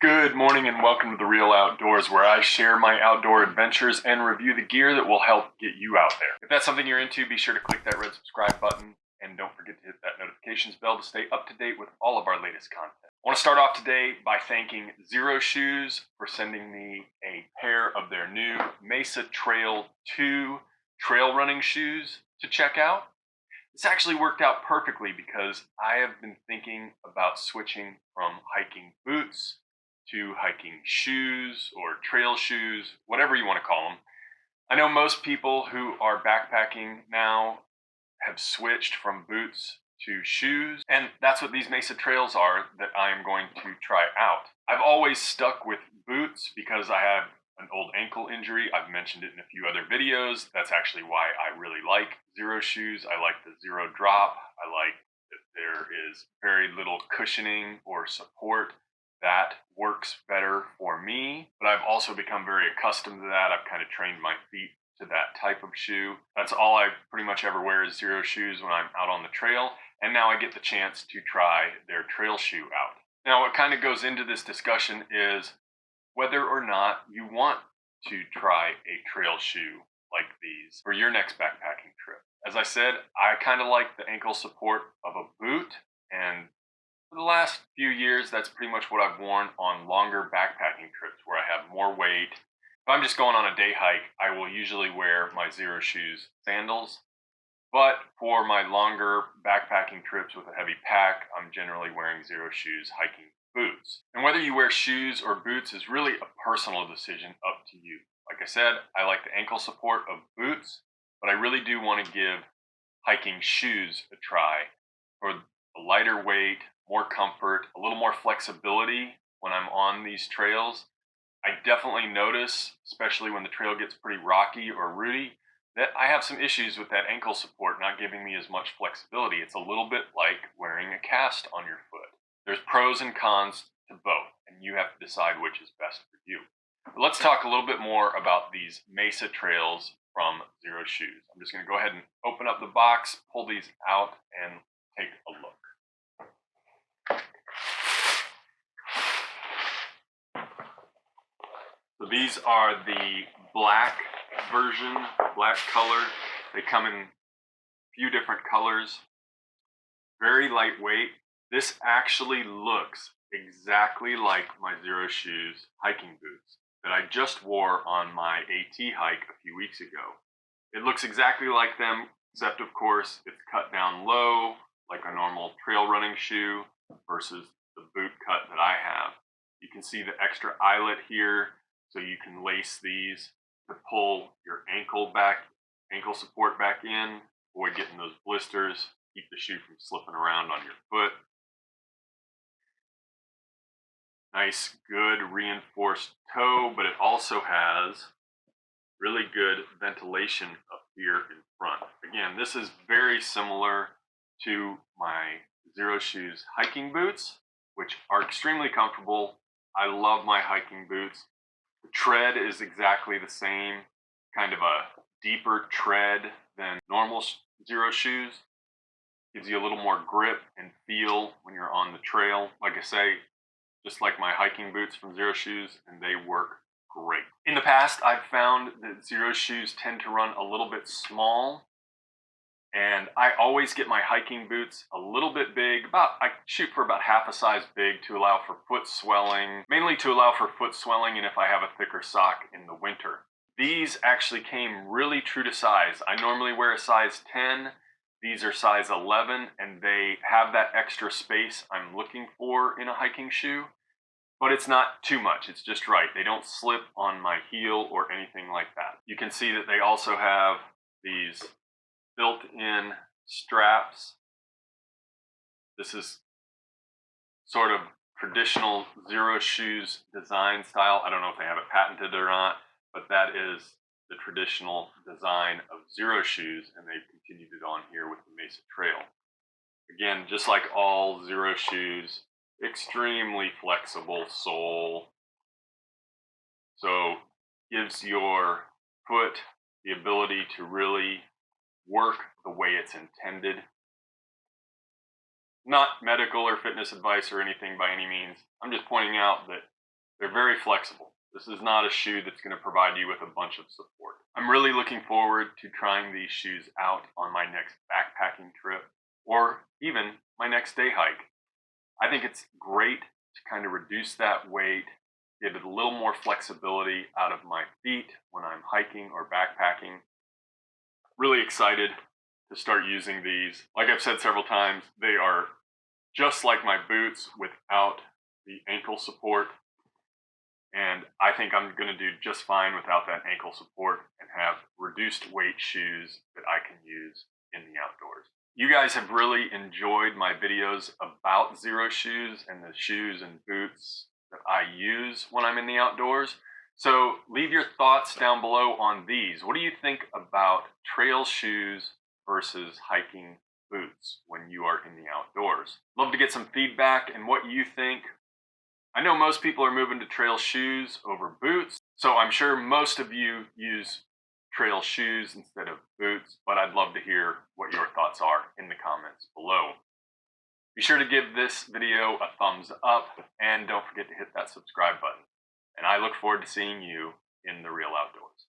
Good morning and welcome to The Real Outdoors, where I share my outdoor adventures and review the gear that will help get you out there. If that's something you're into, be sure to click that red subscribe button and don't forget to hit that notifications bell to stay up to date with all of our latest content. I want to start off today by thanking Xero Shoes for sending me a pair of their new Mesa Trail II trail running shoes to check out. This actually worked out perfectly because I have been thinking about switching from hiking boots to hiking shoes or trail shoes, whatever you want to call them. I know most people who are backpacking now have switched from boots to shoes, and that's what these Mesa Trails are that I am going to try out. I've always stuck with boots because I have an old ankle injury. I've mentioned it in a few other videos. That's actually why I really like Xero Shoes. I like the zero drop. I like that there is very little cushioning or support. That works better for me, but I've also become very accustomed to that. I've kind of trained my feet to that type of shoe. That's all I pretty much ever wear is Xero Shoes when I'm out on the trail, and now I get the chance to try their trail shoe out. Now, what kind of goes into this discussion is whether or not you want to try a trail shoe like these for your next backpacking trip. As I said, I kind of like the ankle support of a boot, and for the last few years, that's pretty much what I've worn on longer backpacking trips where I have more weight. If I'm just going on a day hike, I will usually wear my Xero Shoes sandals. But for my longer backpacking trips with a heavy pack, I'm generally wearing Xero Shoes hiking boots. And whether you wear shoes or boots is really a personal decision up to you. Like I said, I like the ankle support of boots, but I really do want to give hiking shoes a try for a lighter weight, more comfort, a little more flexibility when I'm on these trails. I definitely notice, especially when the trail gets pretty rocky or rooty, that I have some issues with that ankle support not giving me as much flexibility. It's a little bit like wearing a cast on your foot. There's pros and cons to both, and you have to decide which is best for you. But let's talk a little bit more about these Mesa Trails from Xero Shoes. I'm just going to go ahead and open up the box, pull these out, and take a look. So these are the black version, black color. They come in a few different colors. Very lightweight. This actually looks exactly like my Xero Shoes hiking boots that I just wore on my AT hike a few weeks ago. It looks exactly like them, except of course it's cut down low, like a normal trail running shoe, versus the boot cut that I have. You can see the extra eyelet here, so you can lace these to pull your ankle support back in, avoid getting those blisters, keep the shoe from slipping around on your foot. Nice, good reinforced toe, but it also has really good ventilation up here in front. Again, this is very similar to my Xero Shoes hiking boots, which are extremely comfortable. I love my hiking boots. The tread is exactly the same, kind of a deeper tread than normal Xero Shoes. Gives you a little more grip and feel when you're on the trail. Like I say, just like my hiking boots from Xero Shoes, and they work great. In the past, I've found that Xero Shoes tend to run a little bit small, and I always get my hiking boots a little bit big. I shoot for about half a size big to allow for foot swelling, mainly to allow for foot swelling and if I have a thicker sock in the winter. These actually came really true to size. I normally wear a size 10. These are size 11, and they have that extra space I'm looking for in a hiking shoe, but it's not too much. It's just right. They don't slip on my heel or anything like that. You can see that they also have these built-in straps. This is sort of traditional Xero Shoes design style. I don't know if they have it patented or not, but that is the traditional design of Xero Shoes, and they've continued it on here with the Mesa Trail. Again, just like all Xero Shoes, extremely flexible sole. So gives your foot the ability to really work the way it's intended. Not medical or fitness advice or anything by any means. I'm just pointing out that They're very flexible. This is not a shoe that's going to provide you with a bunch of support. I'm really looking forward to trying these shoes out on my next backpacking trip or even my next day hike. I think it's great to kind of reduce that weight, give it a little more flexibility out of my feet when I'm hiking or backpacking. Really excited to start using these. Like I've said several times, they are just like my boots without the ankle support. And I think I'm going to do just fine without that ankle support and have reduced weight shoes that I can use in the outdoors. You guys have really enjoyed my videos about Xero Shoes and the shoes and boots that I use when I'm in the outdoors. So leave your thoughts down below on these. What do you think about trail shoes versus hiking boots when you are in the outdoors? Love to get some feedback and what you think. I know most people are moving to trail shoes over boots, so I'm sure most of you use trail shoes instead of boots, but I'd love to hear what your thoughts are in the comments below. Be sure to give this video a thumbs up and don't forget to hit that subscribe button. And I look forward to seeing you in the real outdoors.